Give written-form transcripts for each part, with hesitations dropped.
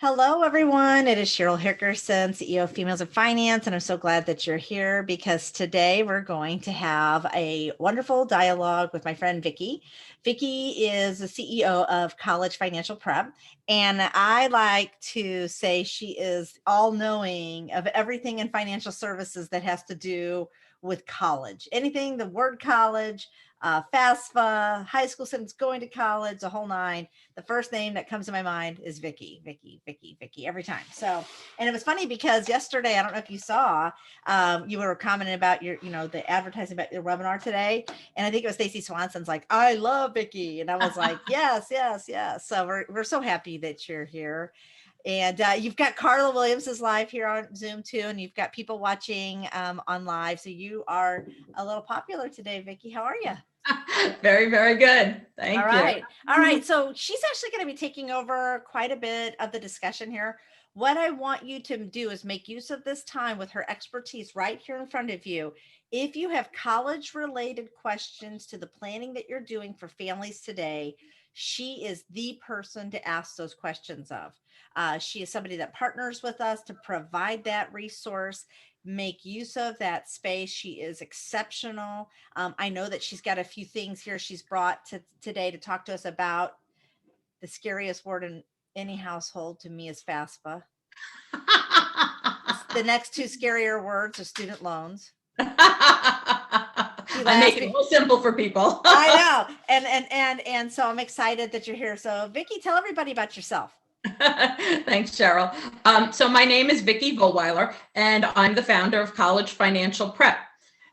Hello, everyone. It is Cheryl Hickerson, CEO of Females in Finance, and I'm so glad that you're here because today we're going to have a wonderful dialogue with my friend Vicki. Vicki is the CEO of College Financial Prep, and I like to say she is all-knowing of everything in financial services that has to do with college. Anything, the word college, FAFSA, high school students going to college, the whole nine. The first name that comes to my mind is Vicki, Vicki every time. So, and it was funny because yesterday, I don't know if you saw, you were commenting about the advertising about your webinar today. And I think it was Stacey Swanson's like, I love Vicki. And I was like, yes. So we're so happy that you're here. And you've got Carla Williams is live here on Zoom too, and you've got people watching on live. So you are a little popular today, Vicki. How are you? Very, very good. Thank you. All right. So she's actually going to be taking over quite a bit of the discussion here. What I want you to do is make use of this time with her expertise right here in front of you. If you have college related questions to the planning that you're doing for families today, she is the person to ask those questions of. She is somebody that partners with us to provide that resource. Make use of that space. She is exceptional. I know that she's got a few things here she's brought today to talk to us about. The scariest word in any household to me is FAFSA. The next two scarier words are student loans. I make it real simple for people. I know. And so I'm excited that you're here. So Vicki, tell everybody about yourself. Thanks, Cheryl. So my name is Vicki Vollweiler, and I'm the founder of College Financial Prep.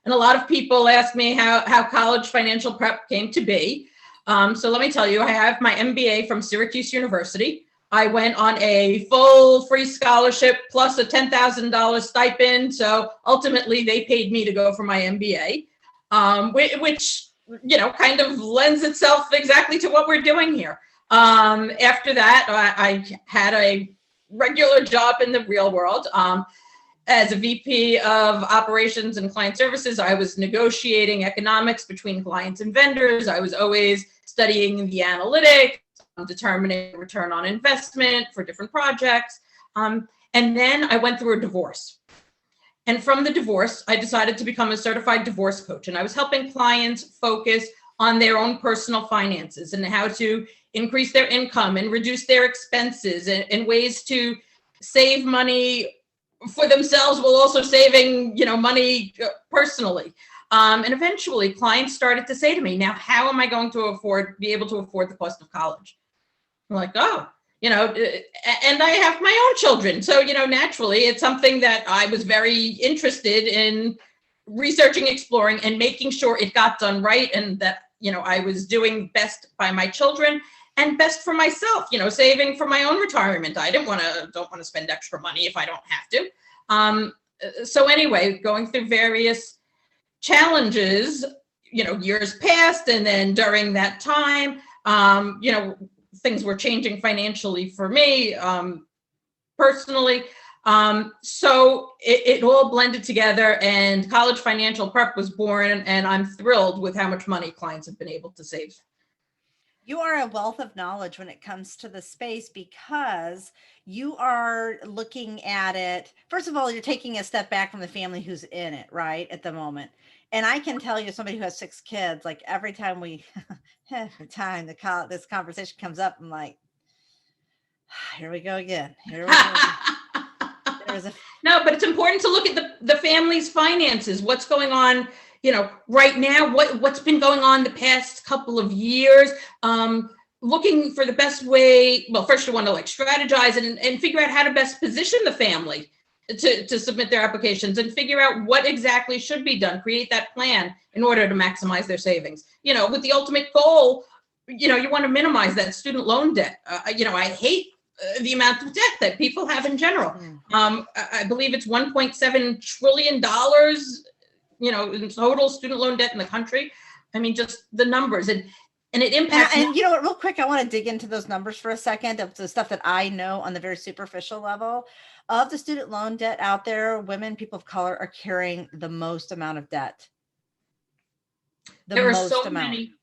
And a lot of people ask me how College Financial Prep came to be. So let me tell you, I have my MBA from Syracuse University. I went on a full free scholarship plus a $10,000 stipend. So ultimately, they paid me to go for my MBA, which kind of lends itself exactly to what we're doing here. After that, I had a regular job in the real world. As a VP of operations and client services, I was negotiating economics between clients and vendors. I was always studying the analytics, determining return on investment for different projects. And then I went through a divorce. And from the divorce, I decided to become a certified divorce coach. And I was helping clients focus on their own personal finances and how to increase their income and reduce their expenses and ways to save money for themselves while also saving, money personally. And eventually clients started to say to me, now, how am I going to be able to afford the cost of college? I'm like, and I have my own children. So, naturally it's something that I was very interested in researching, exploring, and making sure it got done right. And that, I was doing best by my children and best for myself, saving for my own retirement. I don't want to spend extra money if I don't have to. So anyway, going through various challenges, years passed. And then during that time, things were changing financially for me, personally. So it all blended together and College Financial Prep was born, and I'm thrilled with how much money clients have been able to save. You are a wealth of knowledge when it comes to the space because you are looking at it. First of all, you're taking a step back from the family who's in it, right, at the moment. And I can tell you, somebody who has 6 kids, like every time this conversation comes up, I'm like, here we go again. No, but it's important to look at the family's finances. What's going on, right now, what's been going on the past couple of years, looking for the best way. Well, first you want to strategize and figure out how to best position the family to submit their applications and figure out what exactly should be done, create that plan in order to maximize their savings, with the ultimate goal, you want to minimize that student loan debt. I hate the amount of debt that people have in general. I believe it's $1.7 trillion, in total student loan debt in the country. I mean, just the numbers and it impacts. And you know what, real quick, I want to dig into those numbers for a second of the stuff that I know on the very superficial level of the student loan debt out there. Women, people of color are carrying the most amount of debt. There are so many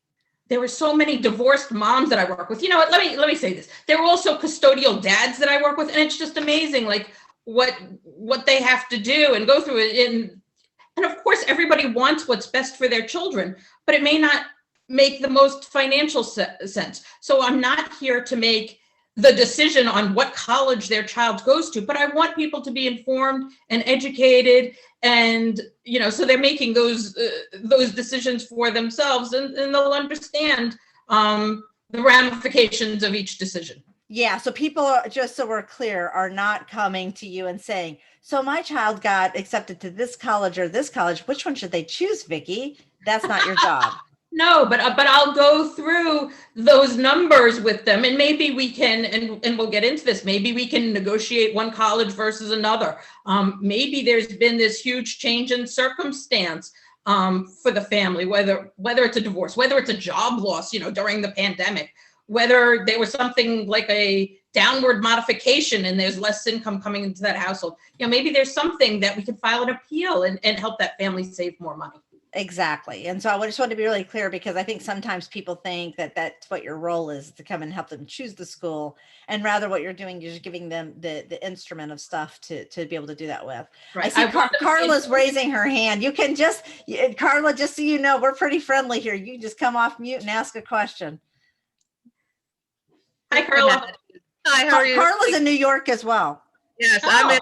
there were so many divorced moms that I work with. You know what? Let me say this. There were also custodial dads that I work with, and it's just amazing, like what they have to do and go through it. And of course, everybody wants what's best for their children, but it may not make the most financial sense. So I'm not here to make the decision on what college their child goes to, but I want people to be informed and educated, and so they're making those decisions for themselves, and they'll understand the ramifications of each decision. Yeah, so people are, just so we're clear, are not coming to you and saying, so my child got accepted to this college or this college, which one should they choose, Vicki? That's not your job. No, but I'll go through those numbers with them, and maybe we can, and we'll get into this, maybe we can negotiate one college versus another. Maybe there's been this huge change in circumstance for the family, whether it's a divorce, whether it's a job loss, during the pandemic, whether there was something like a downward modification and there's less income coming into that household. Maybe there's something that we can file an appeal and help that family save more money. Exactly. And so I just want to be really clear, because I think sometimes people think that that's what your role is, to come and help them choose the school. And rather what you're doing, you're just giving them the instrument of stuff to be able to do that with. Right. I see Carla's raising her hand. You can Carla, just so you know, we're pretty friendly here. You can just come off mute and ask a question. Hi, Carla. Hi, how are you? Carla's in New York as well. Yes, oh.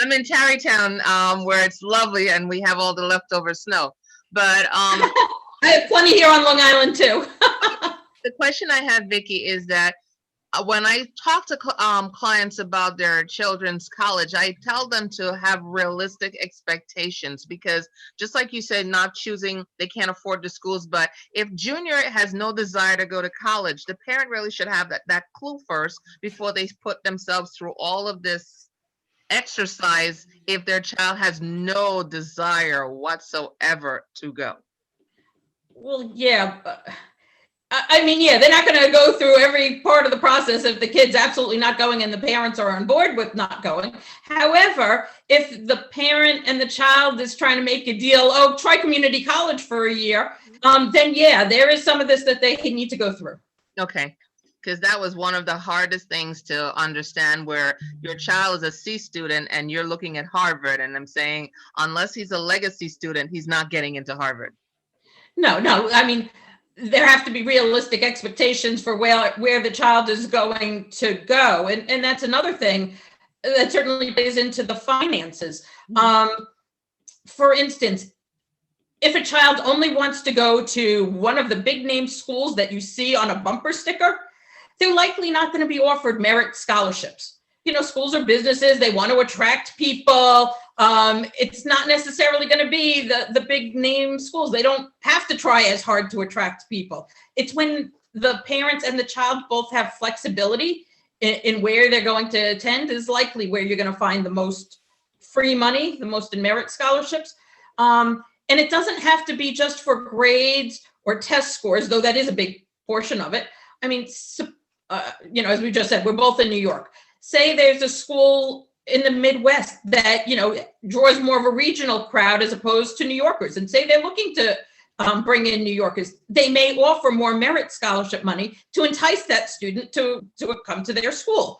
I'm in Tarrytown, where it's lovely and we have all the leftover snow. But I have plenty here on Long Island too. The question I have, Vicki, is that when I talk to clients about their children's college, I tell them to have realistic expectations, because just like you said, not choosing, they can't afford the schools. But if junior has no desire to go to college, the parent really should have that clue first before they put themselves through all of this exercise if their child has no desire whatsoever to go. Well, yeah. I mean, yeah, they're not going to go through every part of the process if the kid's absolutely not going and the parents are on board with not going. However, if the parent and the child is trying to make a deal, try community college for a year, then yeah, there is some of this that they need to go through. Okay. Because that was one of the hardest things to understand, where your child is a C student and you're looking at Harvard, and I'm saying, unless he's a legacy student, he's not getting into Harvard. No, I mean, there have to be realistic expectations for where the child is going to go. And that's another thing that certainly plays into the finances. For instance, if a child only wants to go to one of the big name schools that you see on a bumper sticker, they're likely not going to be offered merit scholarships. Schools are businesses. They want to attract people. It's not necessarily going to be the big name schools. They don't have to try as hard to attract people. It's when the parents and the child both have flexibility in where they're going to attend is likely where you're going to find the most free money, the most in merit scholarships. And it doesn't have to be just for grades or test scores, though that is a big portion of it. I mean, as we just said, we're both in New York. Say there's a school in the Midwest that, draws more of a regional crowd as opposed to New Yorkers, and say they're looking to bring in New Yorkers. They may offer more merit scholarship money to entice that student to come to their school.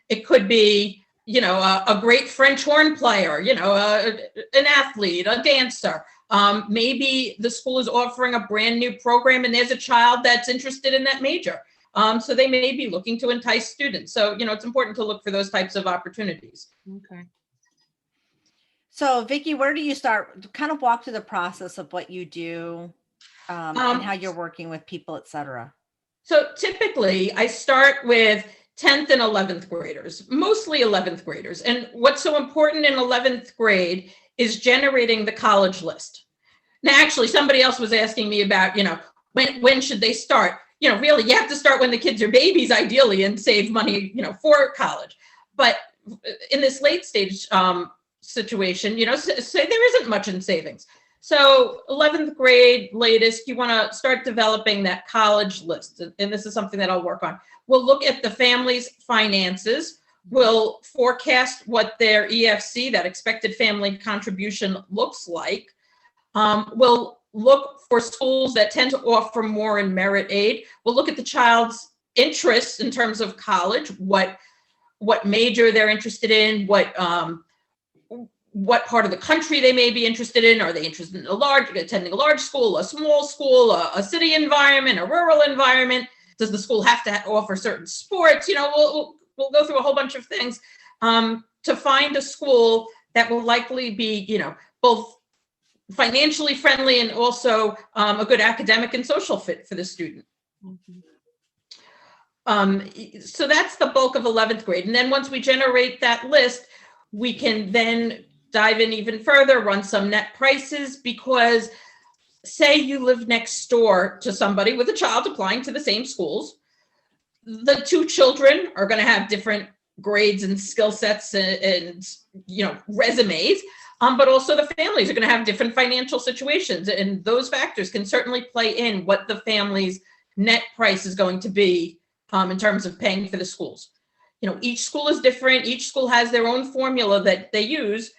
It could be, a great French horn player, an athlete, a dancer. Maybe the school is offering a brand new program and there's a child that's interested in that major. So they may be looking to entice students. So, it's important to look for those types of opportunities. Okay. So Vicki, where do you start? Kind of walk through the process of what you do and how you're working with people, et cetera. So typically I start with 10th and 11th graders, mostly 11th graders. And what's so important in 11th grade is generating the college list. Now, actually, somebody else was asking me about, when should they start? Really, you have to start when the kids are babies, ideally, and save money, for college. But in this late stage situation, say there isn't much in savings. So 11th grade latest, you want to start developing that college list. And this is something that I'll work on. We'll look at the family's finances. We'll forecast what their EFC, that expected family contribution, looks like. We'll look for schools that tend to offer more in merit aid. We'll look at the child's interests in terms of college, what major they're interested in, what part of the country they may be interested in. Are they interested in attending a large school, a small school, a city environment, a rural environment? Does the school have to offer certain sports? We'll go through a whole bunch of things to find a school that will likely be, both financially friendly and also a good academic and social fit for the student. So that's the bulk of 11th grade. And then once we generate that list, we can then dive in even further, run some net prices, because say you live next door to somebody with a child applying to the same schools, the two children are going to have different grades and skill sets and resumes, but also the families are going to have different financial situations, and those factors can certainly play in what the family's net price is going to be in terms of paying for the schools. Each school is different. Each school has their own formula that they use,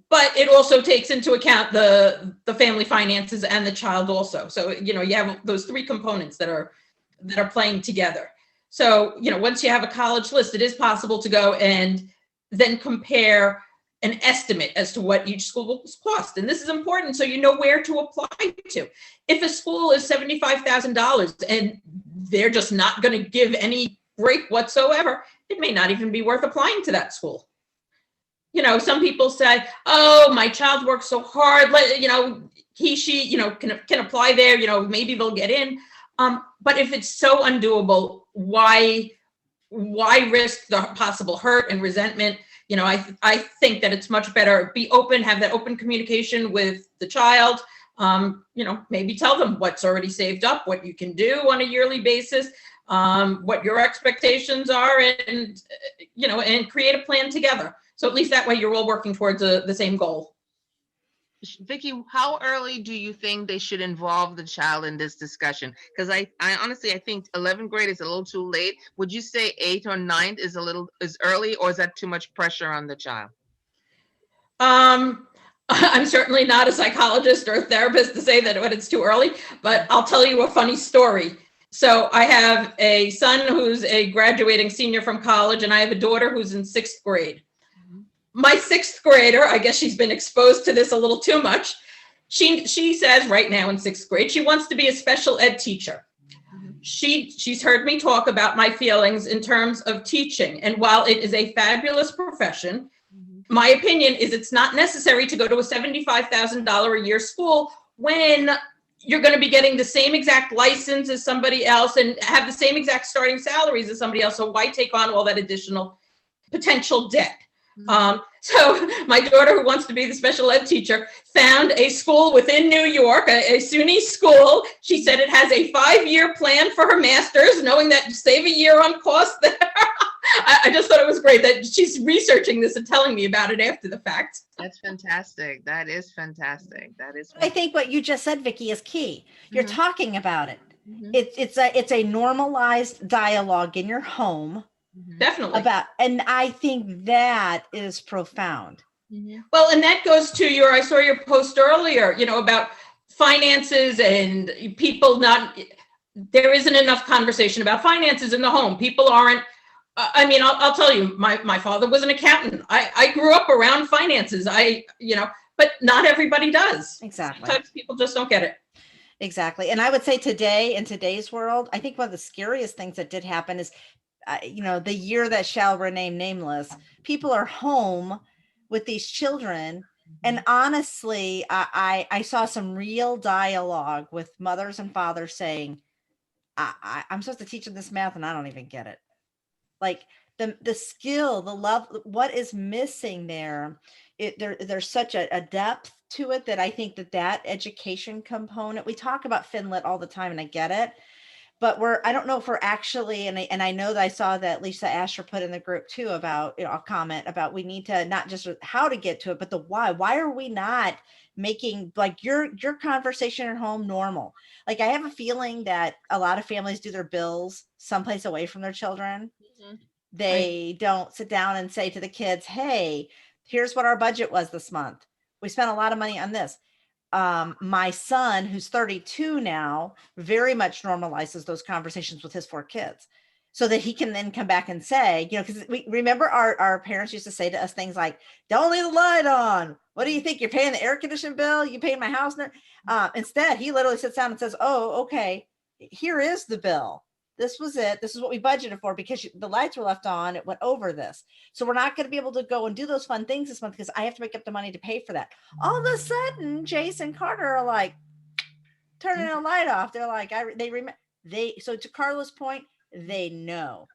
but it also takes into account the family finances and the child also. So, you have those three components that are playing together. So, once you have a college list, it is possible to go and then compare an estimate as to what each school will cost. And this is important so you know where to apply to. If a school is $75,000 and they're just not going to give any break whatsoever, it may not even be worth applying to that school. Some people say, oh, my child works so hard, she can apply there, maybe they'll get in. But if it's so undoable, why risk the possible hurt and resentment? I think that it's much better, be open, have that open communication with the child. Maybe tell them what's already saved up, what you can do on a yearly basis, what your expectations are, and create a plan together. So at least that way you're all working towards the same goal. Vicki, how early do you think they should involve the child in this discussion? Because I honestly, I think 11th grade is a little too late. Would you say 8th or 9th is early, or is that too much pressure on the child? I'm certainly not a psychologist or a therapist to say that it's too early, but I'll tell you a funny story. So I have a son who's a graduating senior from college, and I have a daughter who's in 6th grade. My 6th grader, I guess she's been exposed to this a little too much. She says right now in 6th grade, she wants to be a special ed teacher. She's heard me talk about my feelings in terms of teaching. And while it is a fabulous profession, my opinion is it's not necessary to go to a $75,000 a year school when you're going to be getting the same exact license as somebody else and have the same exact starting salaries as somebody else. So why take on all that additional potential debt? So my daughter, who wants to be the special ed teacher, found a school within New York, a SUNY school. She said it has a 5-year plan for her master's, knowing that you save a year on cost there. I just thought it was great that she's researching this and telling me about it after the fact. That's fantastic. That is fantastic. I think what you just said, Vicki, is key. You're talking about it. It's a normalized dialogue in your home. Definitely. And I think that is profound. Well, and that goes to I saw your post earlier, about finances and people there isn't enough conversation about finances in the home. People aren't, I'll tell you, my father was an accountant. I grew up around finances, but not everybody does. Exactly. Sometimes people just don't get it. Exactly. And I would say today, in today's world, I think one of the scariest things that did happen is the year that shall remain nameless, people are home with these children. And honestly, I saw some real dialogue with mothers and fathers saying, I'm supposed to teach them this math and I don't even get it. Like the skill, the love, what is missing there? There's such a depth to it that I think that education component, we talk about FinLit all the time and I get it. But I don't know if we're actually, and I know that I saw that Lisa Asher put in the group too about, a comment about we need to not just how to get to it, but the why. Why are we not making like your conversation at home normal? Like I have a feeling that a lot of families do their bills someplace away from their children. They don't sit down and say to the kids, hey, here's what our budget was this month. We spent a lot of money on this. my son, who's 32 now, very much normalizes those conversations with his 4 kids, so that he can then come back and say, because we remember our parents used to say to us things like, "Don't leave the light on. What do you think? You're paying the air conditioning bill? You paying my house?" Instead, he literally sits down and says, "Oh, okay, here is the bill. This was it. This is what we budgeted for because the lights were left on. It went over this. So we're not going to be able to go and do those fun things this month because I have to make up the money to pay for that." All of a sudden, Jason Carter are like turning a light off. They're like, so to Carla's point, they know.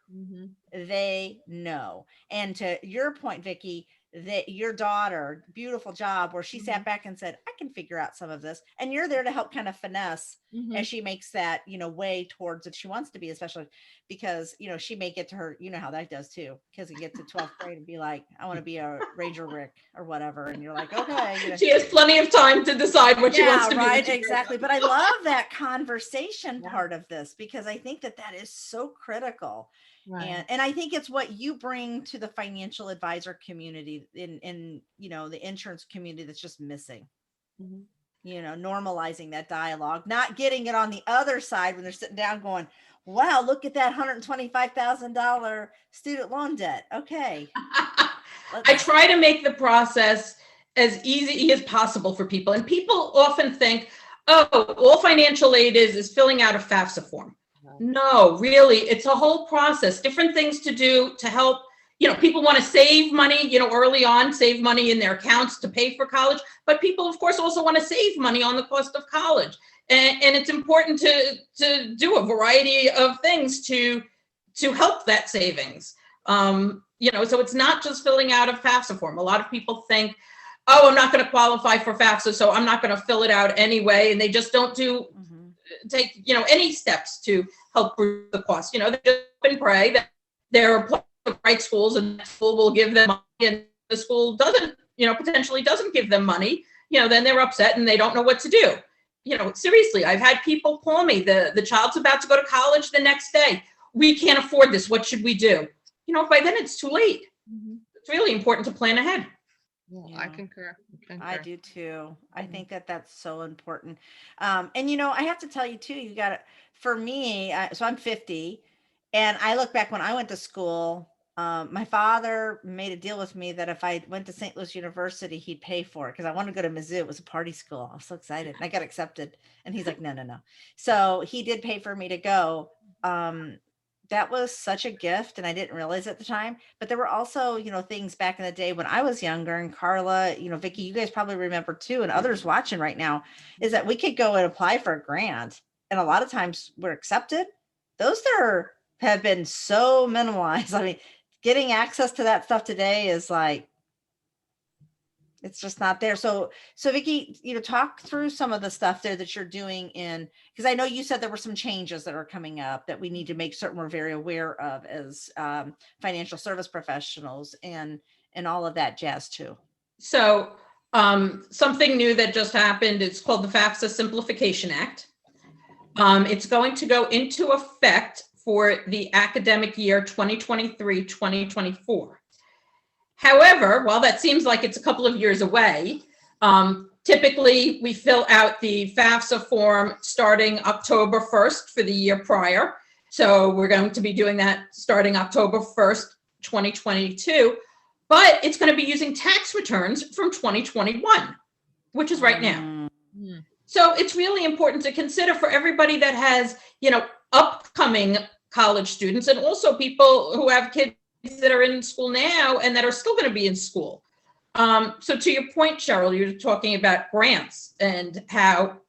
They know. And to your point, Vicki, that your daughter, beautiful job, where she sat back and said, "I can figure out some of this." And you're there to help kind of finesse as she makes that, way towards if she wants to be, especially because, she may get to her, how that does too, because you get to 12th grade and be like, "I want to be a Ranger Rick or whatever." And you're like, okay. She has plenty of time to decide what she wants to be. Right, exactly. But I love that conversation part of this because I think that is so critical. Right. And I think it's what you bring to the financial advisor community in the insurance community that's just missing. Normalizing that dialogue, not getting it on the other side when they're sitting down going, "Wow, look at that $125,000 student loan debt." Okay. I try to make the process as easy as possible for people. And people often think, oh, all financial aid is filling out a FAFSA form. No, really, it's a whole process, different things to do to help. People want to save money, early on, save money in their accounts to pay for college. But people, of course, also want to save money on the cost of college. And it's important to do a variety of things to help that savings. So it's not just filling out a FAFSA form. A lot of people think, oh, I'm not going to qualify for FAFSA, so I'm not going to fill it out anyway. And they just don't take any steps to help reduce the cost. They just hope and pray that they're applying to the right schools and the school will give them money, and the school doesn't, potentially doesn't give them money. Then they're upset and they don't know what to do. Seriously, I've had people call me, the child's about to go to college the next day. "We can't afford this. What should we do?" By then it's too late. It's really important to plan ahead. Yeah. I concur. I do too. I think that's so important. And I have to tell you too, for me, so I'm 50 and I look back when I went to school, my father made a deal with me that if I went to St. Louis University, he'd pay for it because I wanted to go to Mizzou. It was a party school. I was so excited. And I got accepted and he's like, no. So he did pay for me to go. That was such a gift and I didn't realize at the time, but there were also, things back in the day when I was younger, and Carla, Vicki, you guys probably remember too, and others watching right now, is that we could go and apply for a grant. And a lot of times we're accepted. Those have been so minimalized. I mean, getting access to that stuff today is like, it's just not there. So Vicki, talk through some of the stuff there that you're doing because I know you said there were some changes that are coming up that we need to make certain we're very aware of as financial service professionals and all of that jazz too. So something new that just happened, it's called the FAFSA Simplification Act. It's going to go into effect for the academic year 2023-2024. However, while that seems like it's a couple of years away, typically we fill out the FAFSA form starting October 1st for the year prior. So we're going to be doing that starting October 1st, 2022, but it's going to be using tax returns from 2021, which is right now. So it's really important to consider for everybody that has, upcoming college students and also people who have kids that are in school now and that are still going to be in school. So to your point, Cheryl, you're talking about grants and how,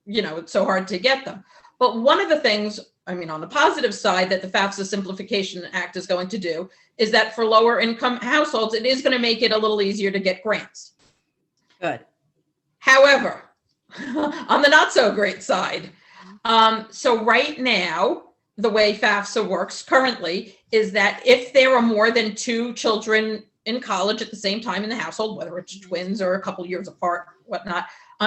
it's so hard to get them. But one of the things, on the positive side that the FAFSA Simplification Act is going to do is that for lower income households, it is going to make it a little easier to get grants. Good. However, on the not so great side, so right now, the way FAFSA works currently is that if there are more than 2 children in college at the same time in the household, whether it's twins or a couple years apart, whatnot,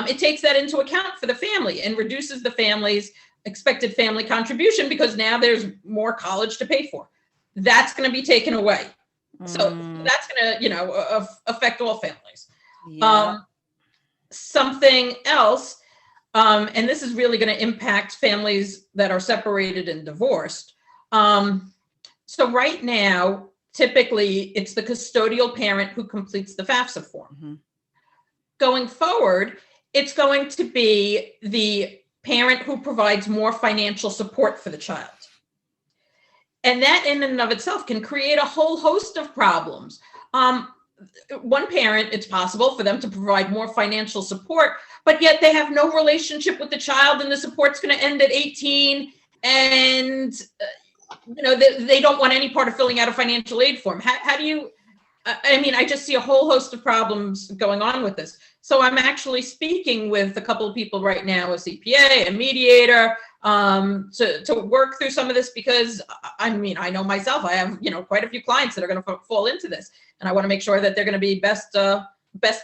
it takes that into account for the family and reduces the family's expected family contribution because now there's more college to pay for. That's going to be taken away. So that's going to, affect all families. Yeah. something else, and this is really going to impact families that are separated and divorced. So right now, typically, it's the custodial parent who completes the FAFSA form. Mm-hmm. Going forward, it's going to be the parent who provides more financial support for the child. And that in and of itself can create a whole host of problems. One parent, it's possible for them to provide more financial support, but yet they have no relationship with the child, and the support's going to end at 18, and they don't want any part of filling out a financial aid form. How do you, I just see a whole host of problems going on with this. So I'm actually speaking with a couple of people right now, a CPA, a mediator, to work through some of this, because I know myself, I have, quite a few clients that are going to fall into this, and I want to make sure that they're going to be best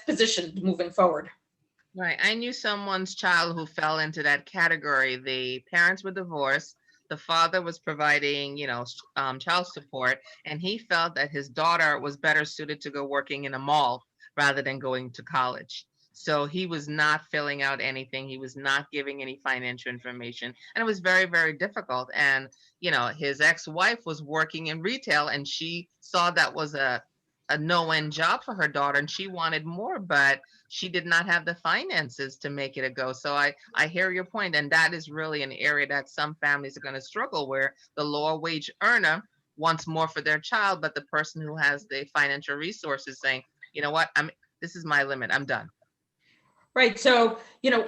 positioned moving forward. Right. I knew someone's child who fell into that category. The parents were divorced. The father was providing, child support, and he felt that his daughter was better suited to go working in a mall rather than going to college. So he was not filling out anything. He was not giving any financial information. And it was very, very difficult. And, his ex-wife was working in retail, and she saw that was a no-end job for her daughter, and she wanted more, but she did not have the finances to make it a go. So I hear your point, and that is really an area that some families are going to struggle, where the lower wage earner wants more for their child, but the person who has the financial resources saying, you know what, this is my limit, I'm done. Right. So,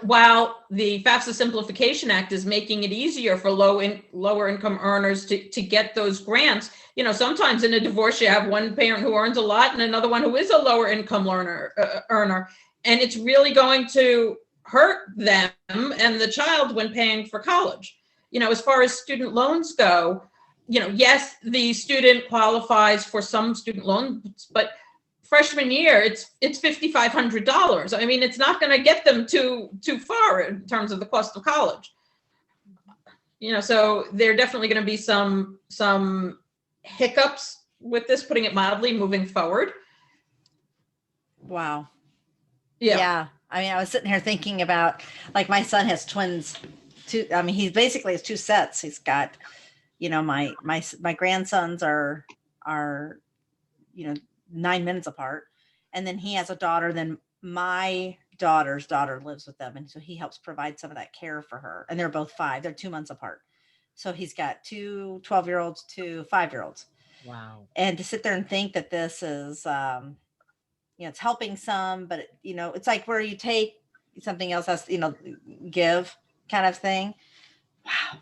while the FAFSA Simplification Act is making it easier for lower income earners to get those grants, sometimes in a divorce, you have one parent who earns a lot and another one who is a lower income earner, and it's really going to hurt them and the child when paying for college. As far as student loans go, yes, the student qualifies for some student loans, but freshman year, it's $5,500. It's not going to get them too far in terms of the cost of college. So there are definitely going to be some hiccups with this, putting it mildly, moving forward. Wow. Yeah. I was sitting here thinking about, like, my son has twins. He basically has two sets. He's got, my grandsons are 9 minutes apart, and then he has a daughter. Then my daughter's daughter lives with them, and so he helps provide some of that care for her, and they're both 5. They're 2 months apart, so he's got 2 12-year-olds, 2 5-year-olds. Wow. And to sit there and think that this is it's helping some, but it's like where you take something else as give kind of thing. Wow.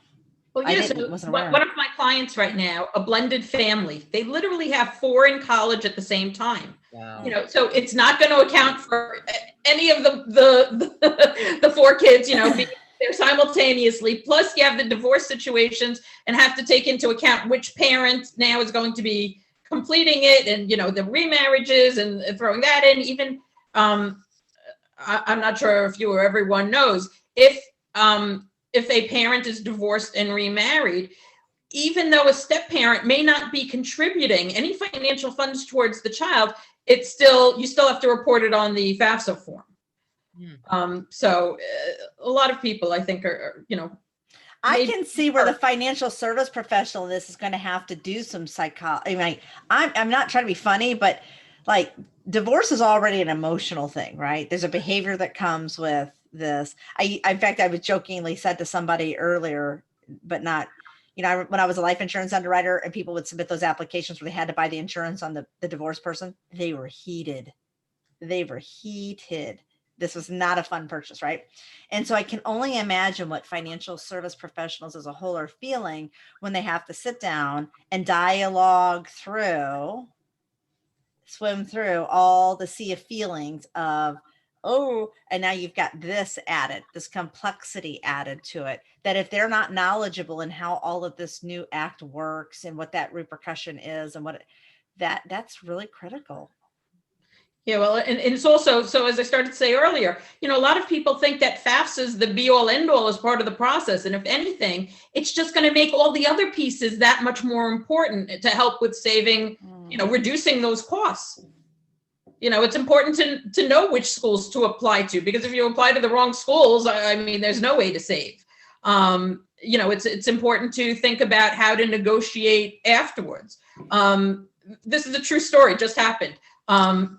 Well, yes, one of my clients right now, a blended family, they literally have 4 in college at the same time. Wow. So it's not going to account for any of the 4 kids, being there simultaneously. Plus, you have the divorce situations and have to take into account which parent now is going to be completing it, and the remarriages and throwing that in. Even I'm not sure if you or everyone knows, if a parent is divorced and remarried, even though a step parent may not be contributing any financial funds towards the child, you still have to report it on the FAFSA form. So a lot of people, I think, are I can see where the financial service professional in this is going to have to do some psychology. I'm not trying to be funny, but like, divorce is already an emotional thing, right? There's a behavior that comes with this. In fact, I was jokingly said to somebody earlier, but not, when I was a life insurance underwriter and people would submit those applications where they had to buy the insurance on the divorced person, they were heated. This was not a fun purchase, right? And so I can only imagine what financial service professionals as a whole are feeling when they have to sit down and swim through all the sea of feelings of, and now you've got this complexity added to it, that if they're not knowledgeable in how all of this new act works and what that repercussion is and that's really critical. Yeah, well, and it's also, so as I started to say earlier, a lot of people think that FAFSA is the be all end all as part of the process. And if anything, it's just going to make all the other pieces that much more important to help with saving, reducing those costs. it's important to know which schools to apply to, because if you apply to the wrong schools, I mean, there's no way to save. It's important to think about how to negotiate afterwards. This is a true story, just happened.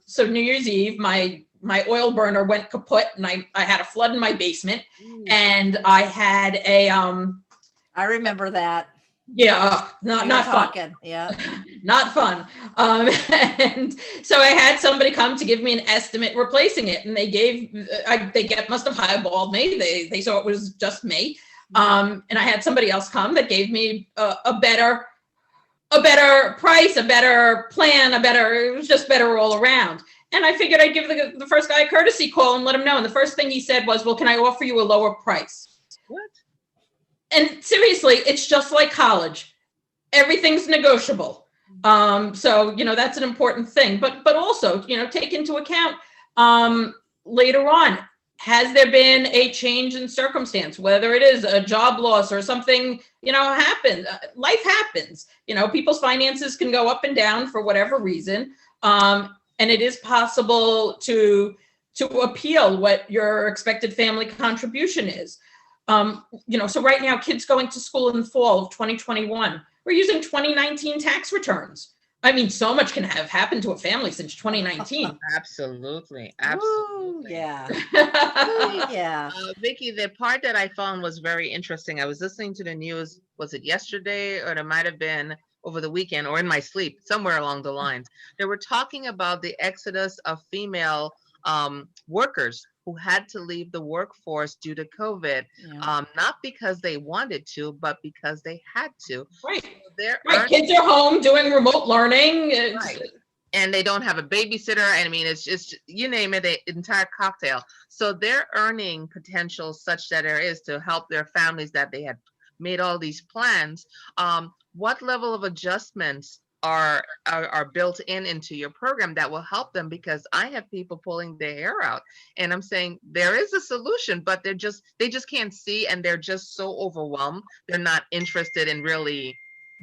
So New Year's Eve, my oil burner went kaput, and I had a flood in my basement, and I had I remember that. Yeah, not fun. Yeah, not fun. And so I had somebody come to give me an estimate replacing it, and they must have highballed me. They saw it was just me. And I had somebody else come that gave me a better price, a better plan, it was just better all around. And I figured I'd give the first guy a courtesy call and let him know. And the first thing he said was, well, can I offer you a lower price? What? And seriously, it's just like college. Everything's negotiable. So, that's an important thing. But also, take into account later on, has there been a change in circumstance, whether it is a job loss or something, happened. Life happens. People's finances can go up and down for whatever reason. And it is possible to appeal what your expected family contribution is. So right now, kids going to school in the fall of 2021, we're using 2019 tax returns. I mean, so much can have happened to a family since 2019. Absolutely. Ooh, yeah. Yeah. Vicki, the part that I found was very interesting. I was listening to the news, was it yesterday, or it might have been over the weekend, or in my sleep, somewhere along the lines. They were talking about the exodus of female workers who had to leave the workforce due to COVID, not because they wanted to, but because they had to. Right. So kids are home doing remote learning. Right. And they don't have a babysitter. I mean, it's just, you name it, the entire cocktail. So their earning potential such that there is to help their families that they had made all these plans. What level of adjustments are built into your program that will help them? Because I have people pulling their hair out, and I'm saying there is a solution, but they just can't see, and they're just so overwhelmed. They're not interested in really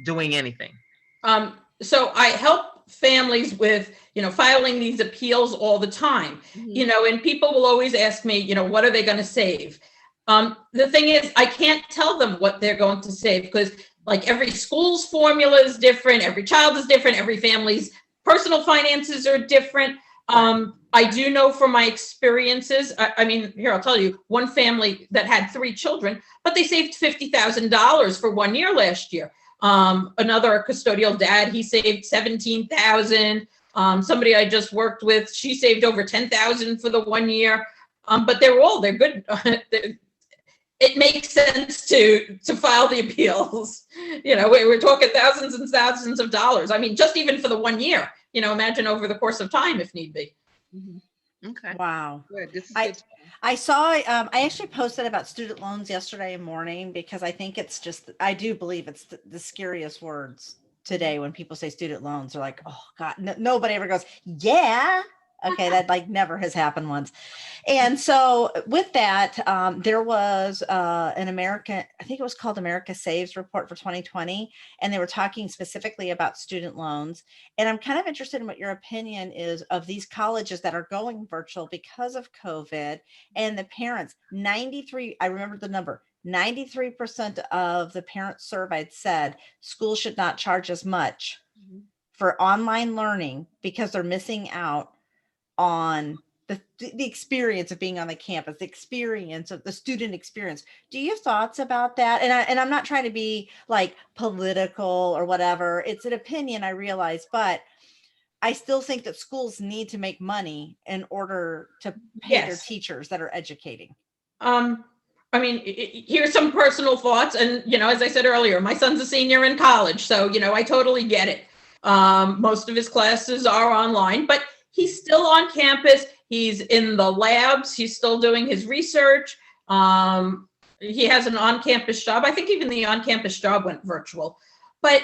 doing anything. So I help families with, filing these appeals all the time, and people will always ask me, what are they going to save? The thing is, I can't tell them what they're going to save, because like every school's formula is different, every child is different, every family's personal finances are different. I do know from my experiences, I mean, here, I'll tell you, one family that had 3 children, but they saved $50,000 for 1 year last year. Another custodial dad, he saved $17,000. Somebody I just worked with, she saved over $10,000 for the 1 year. But they're good. It makes sense to file the appeals. We're talking thousands and thousands of dollars. I mean, just even for the 1 year, imagine over the course of time if need be. Mm-hmm. Okay. Wow. Good. This is I good. I saw, I actually posted about student loans yesterday morning, because I think it's just, I do believe it's the scariest words today when people say student loans. They're like, oh God, nobody ever goes, yeah. Okay, that like never has happened once. And so with that, there was an American, I think it was called America Saves report for 2020. And they were talking specifically about student loans. And I'm kind of interested in what your opinion is of these colleges that are going virtual because of COVID, and the parents, 93, I remember the number, 93% of the parents surveyed said schools should not charge as much for online learning because they're missing out on the experience of being on the campus, the experience of the student experience. Do you have thoughts about that? And I'm not trying to be like political or whatever. It's an opinion, I realize, but I still think that schools need to make money in order to pay their teachers that are educating. I mean, here's some personal thoughts. And, as I said earlier, my son's a senior in college. So, I totally get it. Most of his classes are online, but he's still on campus. He's in the labs. He's still doing his research. He has an on-campus job. I think even the on-campus job went virtual. But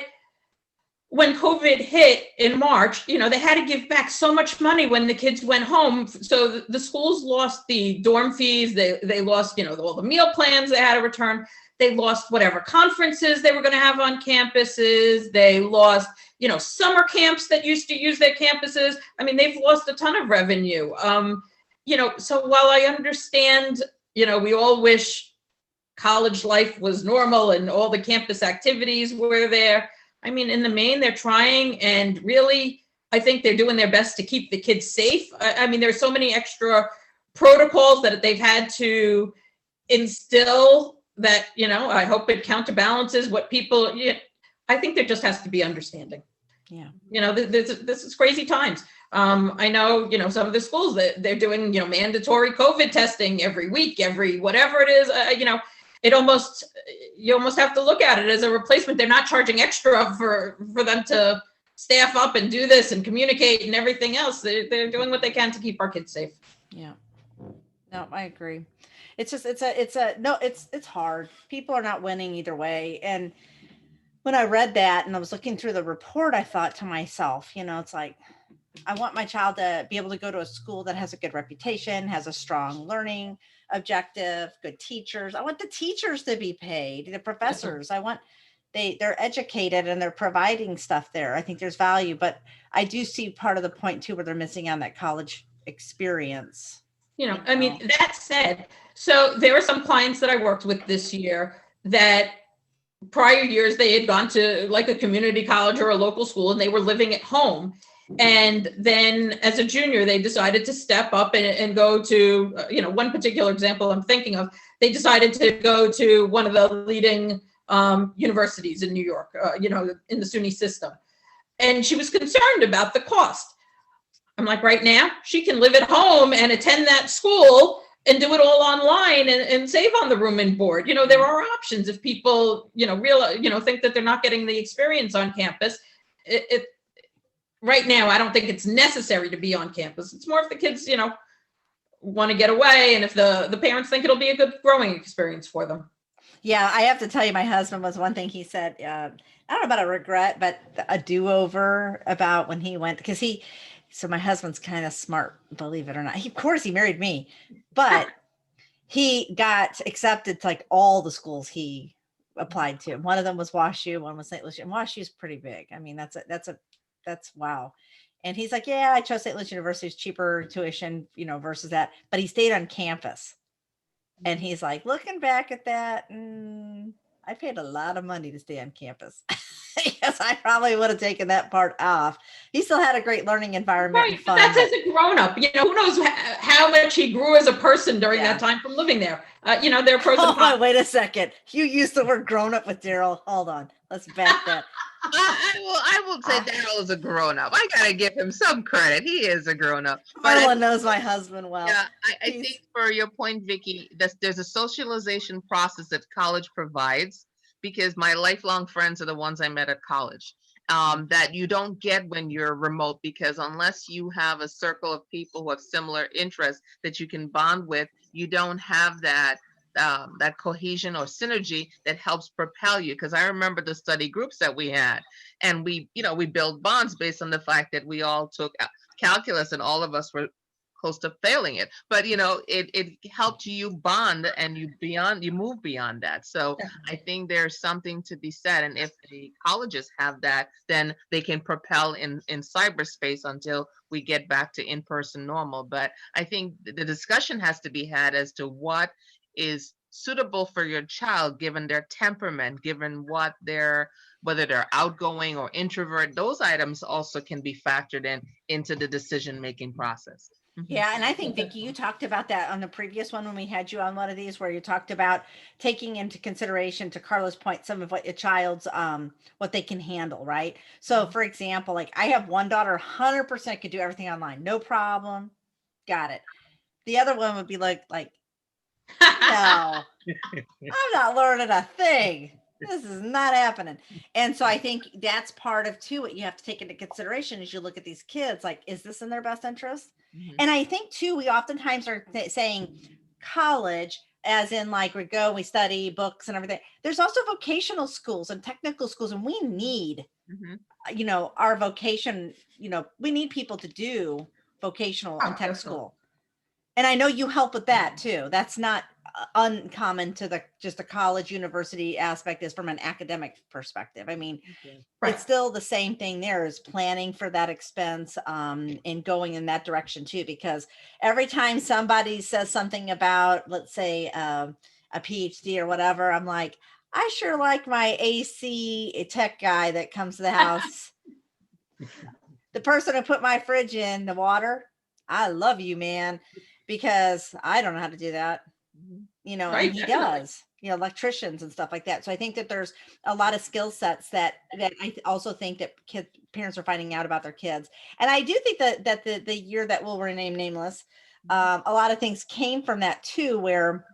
when COVID hit in March, they had to give back so much money when the kids went home. So the schools lost the dorm fees. They lost, all the meal plans they had to return. They lost whatever conferences they were going to have on campuses. They lost, summer camps that used to use their campuses. I mean, they've lost a ton of revenue. So while I understand, we all wish college life was normal and all the campus activities were there. I mean, in the main, they're trying, and really, I think they're doing their best to keep the kids safe. I mean, there's so many extra protocols that they've had to instill that, I hope it counterbalances what people, I think there just has to be understanding. Yeah. This is crazy times. I know, some of the schools that they're doing, mandatory COVID testing every week, every whatever it is, you almost have to look at it as a replacement. They're not charging extra for them to staff up and do this and communicate and everything else. They're doing what they can to keep our kids safe. Yeah. No, I agree. It's just, it's hard. People are not winning either way. And when I read that and I was looking through the report, I thought to myself, it's like, I want my child to be able to go to a school that has a good reputation, has a strong learning objective, good teachers. I want the teachers to be paid, the professors. I want they're educated and they're providing stuff there. I think there's value, but I do see part of the point too, where they're missing on that college experience. I mean, that said, so there were some clients that I worked with this year that prior years they had gone to like a community college or a local school and they were living at home. And then as a junior, they decided to step up and go to, one particular example I'm thinking of, they decided to go to one of the leading universities in New York, in the SUNY system. And she was concerned about the cost. I'm like, right now, she can live at home and attend that school and do it all online and save on the room and board. There are options if people, think that they're not getting the experience on campus. Right now, I don't think it's necessary to be on campus. It's more if the kids, want to get away and if the parents think it'll be a good growing experience for them. Yeah, I have to tell you, my husband was one thing he said, I don't know about a regret, but a do-over about when he went, because so my husband's kind of smart, believe it or not. Of course, he married me, but he got accepted to like all the schools he applied to. One of them was WashU, one was St. Lucie, and WashU's pretty big. I mean, that's wow. And he's like, yeah, I chose St. Louis University, it's cheaper tuition, versus that, but he stayed on campus. And he's like, looking back at that, I paid a lot of money to stay on campus. Yes, I probably would have taken that part off. He still had a great learning environment. Right, but that's as a grown-up. Who knows how much he grew as a person during that time from living there. There are pros and cons. Wait a second. You used the word grown-up with Daryl. Hold on. Let's back that. I will say Daryl is a grown-up. I gotta give him some credit. He is a grown-up. Marla knows my husband well. Yeah, I think for your point, Vicki, there's a socialization process that college provides, because my lifelong friends are the ones I met at college, that you don't get when you're remote, because unless you have a circle of people who have similar interests that you can bond with, you don't have that cohesion or synergy that helps propel you. Because I remember the study groups that we had, and we built bonds based on the fact that we all took calculus and all of us were close to failing it, but it helped you bond and you move beyond that. So I think there's something to be said, and if the colleges have that, then they can propel in cyberspace until we get back to in-person normal. But I think the discussion has to be had as to what is suitable for your child given their temperament, given whether they're outgoing or introvert. Those items also can be factored into the decision-making process. Yeah. And I think, Vicki, you talked about that on the previous one when we had you on one of these, where you talked about taking into consideration, to Carla's point, some of what your child's, what they can handle, right? So for example, like I have one daughter, 100% could do everything online. No problem. Got it. The other one would be like, no, I'm not learning a thing. This is not happening. And so I think that's part of too, what you have to take into consideration as you look at these kids, like, is this in their best interest? And I think too, we oftentimes are saying college as in like we go, we study books and everything. There's also vocational schools and technical schools, and we need, Mhm. Our vocation, we need people to do vocational and tech Definitely. school. And I know you help with that too. That's not uncommon to just the college university aspect is from an academic perspective. I mean, Right. it's still the same thing there is planning for that expense and going in that direction too, because every time somebody says something about, let's say, a PhD or whatever, I'm like, I sure like my AC tech guy that comes to the house. The person who put my fridge in the water, I love you, man, because I don't know how to do that, Right, and he definitely. does, electricians and stuff like that. So I think that there's a lot of skill sets that also think that parents are finding out about their kids. And I do think that the year that will remain nameless, a lot of things came from that too, where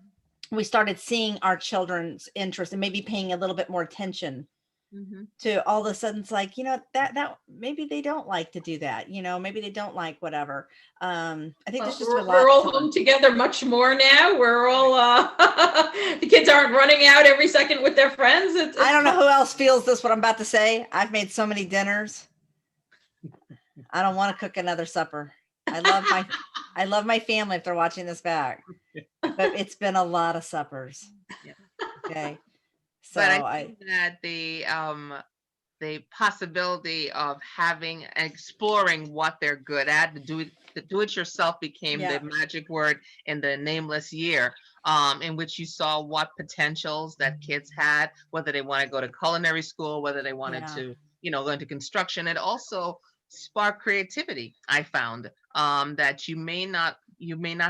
we started seeing our children's interest and maybe paying a little bit more attention Mhm. to all of a sudden it's like, that maybe they don't like to do that, maybe they don't like whatever. I think there's just a We're lot all to learn. home together much more now. We're all the kids aren't running out every second with their friends. I don't know who else feels this, what I'm about to say. I've made so many dinners. I don't want to cook another supper. I love my family if they're watching this back, but it's been a lot of suppers. Yeah. Okay. So But I think that the possibility of exploring what they're good at, the do it yourself became Yeah. the magic word in the nameless year, in which you saw what potentials that kids had, whether they want to go to culinary school, whether they wanted Yeah. to, go into construction. It also sparked creativity. I found that you may not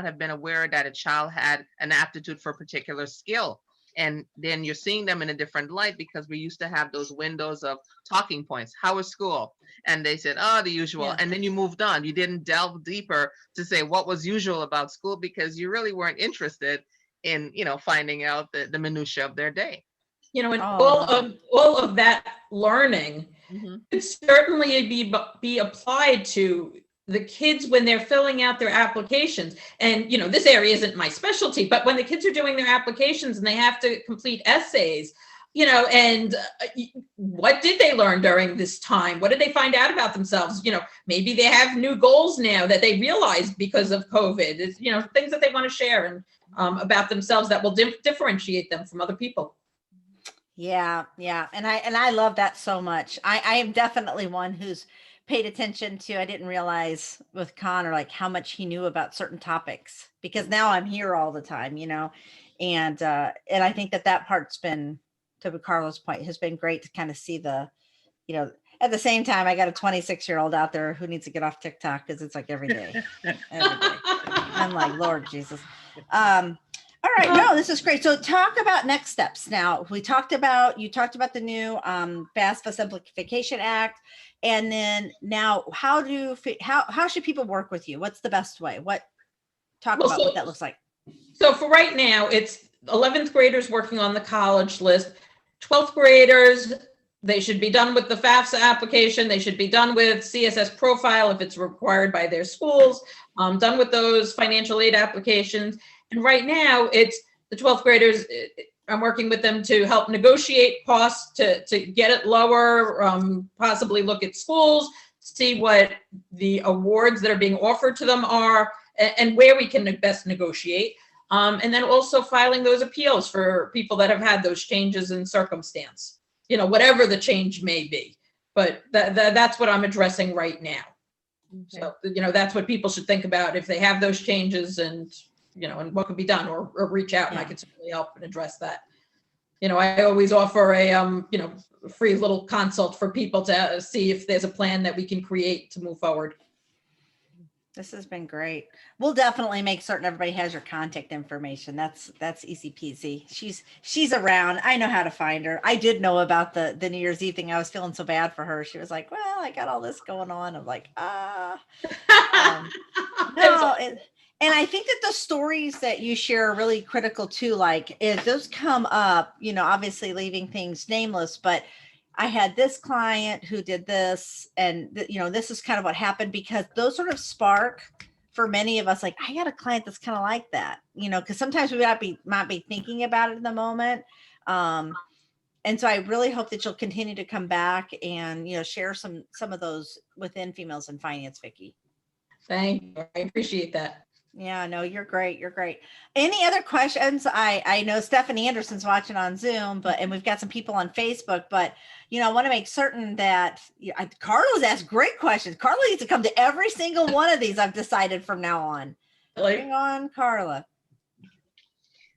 have been aware that a child had an aptitude for a particular skill. And then you're seeing them in a different light because we used to have those windows of talking points. How was school? And they said, oh, the usual. Yeah. And then you moved on. You didn't delve deeper to say what was usual about school because you really weren't interested in, finding out the minutia of their day. And Oh, all of that learning Mm-hmm. could certainly be applied to the kids when they're filling out their applications. And this area isn't my specialty, but when the kids are doing their applications and they have to complete essays, and what did they learn during this time? What did they find out about themselves? Maybe they have new goals now that they realized because of COVID. Is things that they want to share and about themselves that will differentiate them from other people. yeah. And I love that so much. I am definitely one who's paid attention to, I didn't realize with Connor, like how much he knew about certain topics because now I'm here all the time, and I think that part's been, to Carla's point, has been great to kind of see at the same time, I got a 26-year-old out there who needs to get off TikTok because it's like every day. I'm like, Lord Jesus. All right, no, this is great. So talk about next steps. Now you talked about the new FAFSA Simplification Act, and then now how should people work with you? What's the best way? What that looks like. So for right now, it's 11th graders working on the college list. 12th graders, they should be done with the FAFSA application. They should be done with CSS profile if it's required by their schools, done with those financial aid applications. And right now, it's the 12th graders. I'm working with them to help negotiate costs to get it lower, possibly look at schools, see what the awards that are being offered to them are, and where we can best negotiate. And then also filing those appeals for people that have had those changes in circumstance, whatever the change may be. But that's what I'm addressing right now. Okay. So, that's what people should think about if they have those changes and and what can be done, or reach out and I can certainly help and address that. I always offer a, free little consult for people to see if there's a plan that we can create to move forward. This has been great. We'll definitely make certain everybody has your contact information. That's easy peasy. She's around. I know how to find her. I did know about the New Year's Eve thing. I was feeling so bad for her. She was like, well, I got all this going on. I'm like, no. And I think that the stories that you share are really critical too. Like if those come up, obviously leaving things nameless, but I had this client who did this, and this is kind of what happened, because those sort of spark for many of us, like, I got a client that's kind of like that, because sometimes we might be thinking about it in the moment. And so I really hope that you'll continue to come back and, share some of those within Females in Finance, Vicki. Thank you. I appreciate that. Yeah, no, you're great. You're great. Any other questions? I know Stephanie Anderson's watching on Zoom, and we've got some people on Facebook, but I want to make certain that Carla's asked great questions. Carla needs to come to every single one of these, I've decided from now on. Bring on Carla.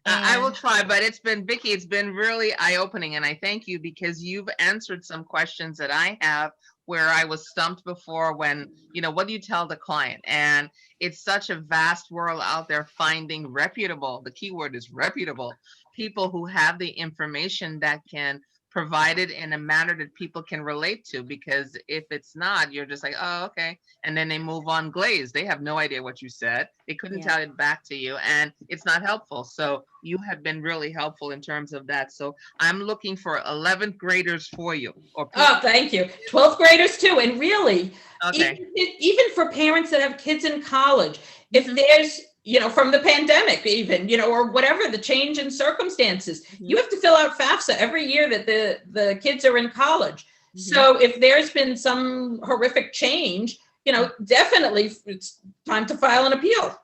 I will try, but Vicki, it's been really eye-opening, and I thank you because you've answered some questions that I have where I was stumped before when, what do you tell the client? And it's such a vast world out there finding reputable, the key word is reputable, people who have the information that can provide it in a manner that people can relate to, because if it's not, you're just like, oh, okay. And then they move on glazed. They have no idea what you said. They couldn't tell it back to you, and it's not helpful. So you have been really helpful in terms of that. So I'm looking for 11th graders for you. Oh, thank you. 12th graders too. And really, okay. even for parents that have kids in college, if there's, from the pandemic even, or whatever, the change in circumstances, you have to fill out FAFSA every year that the kids are in college. So if there's been some horrific change, definitely it's time to file an appeal.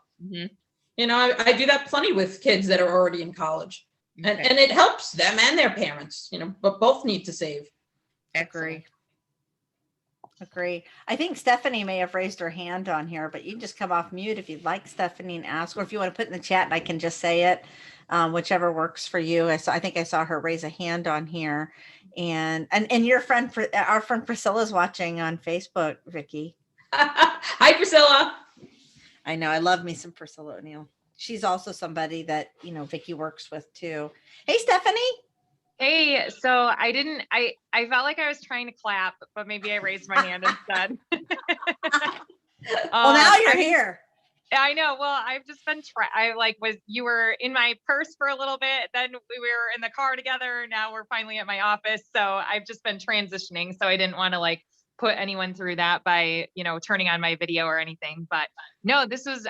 I do that plenty with kids that are already in college. And it helps them and their parents, but both need to save. Agree. I think Stephanie may have raised her hand on here, but you can just come off mute if you'd like, Stephanie, and ask, or if you want to put in the chat and I can just say it, whichever works for you. I think I saw her raise a hand on here, and your friend, our friend Priscilla is watching on Facebook, Vicki. Hi, Priscilla. I know. I love me some Priscilla O'Neill. She's also somebody that, Vicki works with too. Hey, Stephanie. Hey, so I felt like I was trying to clap, but maybe I raised my hand instead. Well, now you're here. I know. Well, I've just been you were in my purse for a little bit, then we were in the car together. Now we're finally at my office. So I've just been transitioning. So I didn't want to put anyone through that by, turning on my video or anything. But no, this was,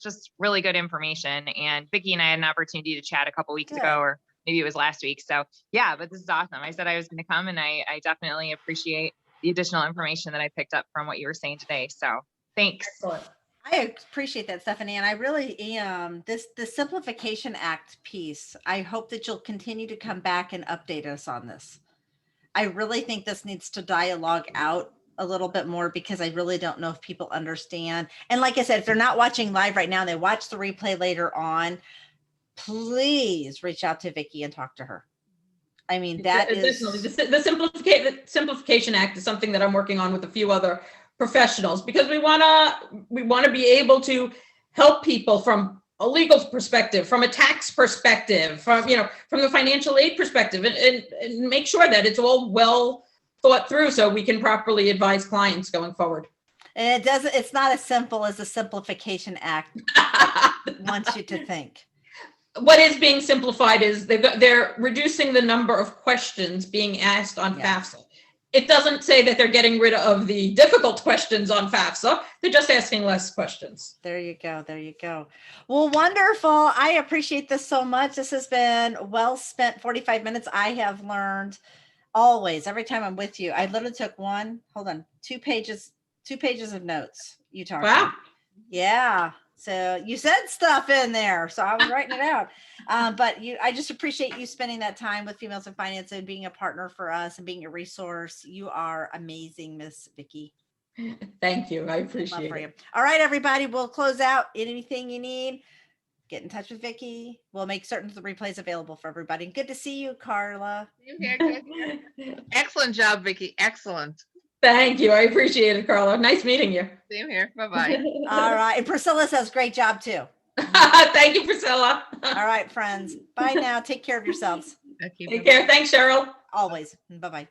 just really good information. And Vicki and I had an opportunity to chat a couple weeks ago, or maybe it was last week. So yeah, but this is awesome. I said I was going to come, and I definitely appreciate the additional information that I picked up from what you were saying today. So thanks. Excellent. I appreciate that, Stephanie. And I really am the Simplification Act piece. I hope that you'll continue to come back and update us on this. I really think this needs to dialogue out a little bit more, because I really don't know if people understand. And like I said, if they're not watching live right now and they watch the replay later on, please reach out to Vicki and talk to her. That is the Simplification Act is something that I'm working on with a few other professionals, because we want to be able to help people from a legal perspective, from a tax perspective, from the financial aid perspective, and make sure that it's all well thought through so we can properly advise clients going forward. And it's not as simple as the Simplification Act wants you to think. What is being simplified is they're reducing the number of questions being asked on FAFSA. It doesn't say that they're getting rid of the difficult questions on FAFSA. They're just asking less questions. There you go. Well, wonderful. I appreciate this so much. This has been well spent 45 minutes. I have learned always, every time I'm with you. I literally took 2 pages of notes. You talked. Wow. Yeah. So you said stuff in there, so I was writing it out. But I just appreciate you spending that time with Females in Finance and being a partner for us and being a resource. You are amazing, Miss Vicki. Thank you. I appreciate it. All right, everybody, we'll close out. Anything you need, get in touch with Vicki. We'll make certain the replay is available for everybody. Good to see you, Carla. Excellent job, Vicki. Excellent. Thank you. I appreciate it, Carla. Nice meeting you. Same here. Bye-bye. All right. And Priscilla says great job too. Thank you, Priscilla. All right, friends. Bye now. Take care of yourselves. Take care. Thanks, Cheryl. Always. Bye-bye.